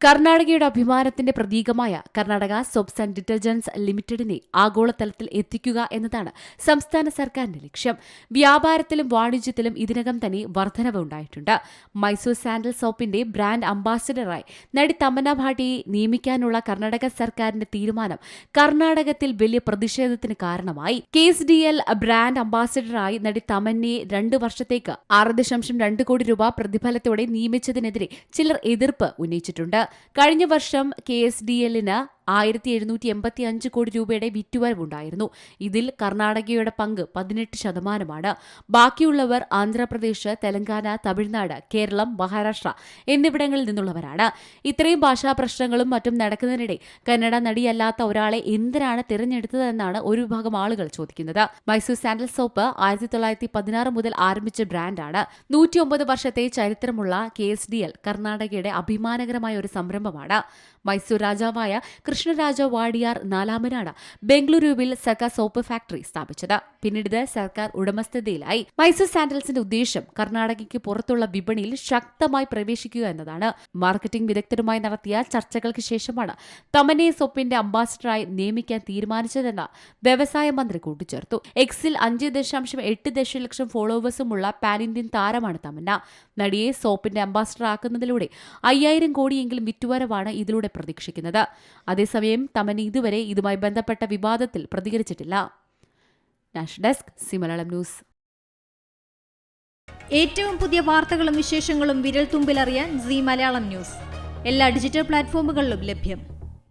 കർണാടകയുടെ അഭിമാനത്തിന്റെ പ്രതീകമായ Karnataka soaps and detergents ലിമിറ്റഡിനെ ആഗോളതലത്തിൽ എത്തിക്കുക എന്നതാണ് സംസ്ഥാന സർക്കാരിന്റെ ലക്ഷ്യം. വ്യാപാരത്തിലും വാണിജ്യത്തിലും ഇതിനകം തന്നെ വർധനവ് ഉണ്ടായിട്ടുണ്ട്. മൈസൂർ സാൻഡൽ സോപ്പിന്റെ ബ്രാൻഡ് അംബാസിഡറായി നടി തമന്ന ഭാട്ടിയെ നിയമിക്കാനുള്ള കർണാടക സർക്കാരിന്റെ തീരുമാനം കർണാടകത്തിൽ വലിയ പ്രതിഷേധത്തിന് കാരണമായി. KSDL ബ്രാൻഡ് അംബാസിഡറായി നടി തമന്നയെ 2 വർഷത്തേക്ക് 6.2 കോടി രൂപ പ്രതിഫലത്തോടെ നിയമിച്ചതിനെതിരെ ചിലർ എതിർപ്പ് ഉന്നയിച്ചിട്ടുണ്ട്. കഴിഞ്ഞ വർഷം KSDLന് 1785 കോടി രൂപയുടെ വിറ്റുവരവുണ്ടായിരുന്നു. ഇതിൽ കർണാടകയുടെ പങ്ക് 18%. ബാക്കിയുള്ളവർ ആന്ധ്രാപ്രദേശ്, തെലങ്കാന, തമിഴ്നാട്, കേരളം, മഹാരാഷ്ട്ര എന്നിവിടങ്ങളിൽ നിന്നുള്ളവരാണ്. ഇത്രയും ഭാഷാ പ്രശ്നങ്ങളും മറ്റും നടക്കുന്നതിനിടെ കന്നഡ നടിയല്ലാത്ത ഒരാളെ എന്തിനാണ് തിരഞ്ഞെടുത്തതെന്നാണ് ഒരു വിഭാഗം ആളുകൾ ചോദിക്കുന്നത്. മൈസൂർ സാൻഡൽ സോപ്പ് 1916 മുതൽ ആരംഭിച്ച ബ്രാൻഡാണ്. 109 വർഷത്തെ ചരിത്രമുള്ള KSDL കർണാടകയുടെ അഭിമാനകരമായ ഒരു സംരംഭമാണ്. മൈസൂർ രാജാവായ കൃഷ്ണരാജ വാഡിയാർ 4-മനാണ് ബംഗളൂരുവിൽ സർക്കാർ സോപ്പ് ഫാക്ടറി സ്ഥാപിച്ചത്. പിന്നീട് ഇത് സർക്കാർ ഉടമസ്ഥതയിലായി. മൈസൂർ സാൻഡൽസിന്റെ ഉദ്ദേശം കർണാടകയ്ക്ക് പുറത്തുള്ള വിപണിയിൽ ശക്തമായി പ്രവേശിക്കുക എന്നതാണ്. മാർക്കറ്റിംഗ് വിദഗ്ധരുമായി നടത്തിയ ചർച്ചകൾക്ക് ശേഷമാണ് തമന്നയെ സോപ്പിന്റെ അംബാസിഡറായി നിയമിക്കാൻ തീരുമാനിച്ചതെന്ന് വ്യവസായ മന്ത്രി കൂട്ടിച്ചേർത്തു. എക്സിൽ 5.8 ദശലക്ഷം ഫോളോവേഴ്സുമുള്ള പാൻ ഇന്ത്യൻ താരമാണ് തമന്ന. നടിയെ സോപ്പിന്റെ അംബാസിഡർ ആക്കുന്നതിലൂടെ 5000 കോടിയെങ്കിലും വിറ്റുവരവാണ് ഇതിലൂടെ പ്രതീക്ഷിക്കുന്നത്. അതേസമയം തമന്ന ഇതുവരെ ഇതുമായി ബന്ധപ്പെട്ട വിവാദത്തിൽ പ്രതികരിച്ചിട്ടില്ല. National desk Zee Malayalam news. ഏറ്റവും പുതിയ വാർത്തകളും വിശേഷങ്ങളും വിരൽ തുമ്പിലറിയാൻ സി മലയാളം ന്യൂസ് എല്ലാ ഡിജിറ്റൽ പ്ലാറ്റ്ഫോമുകളിലും ലഭ്യം.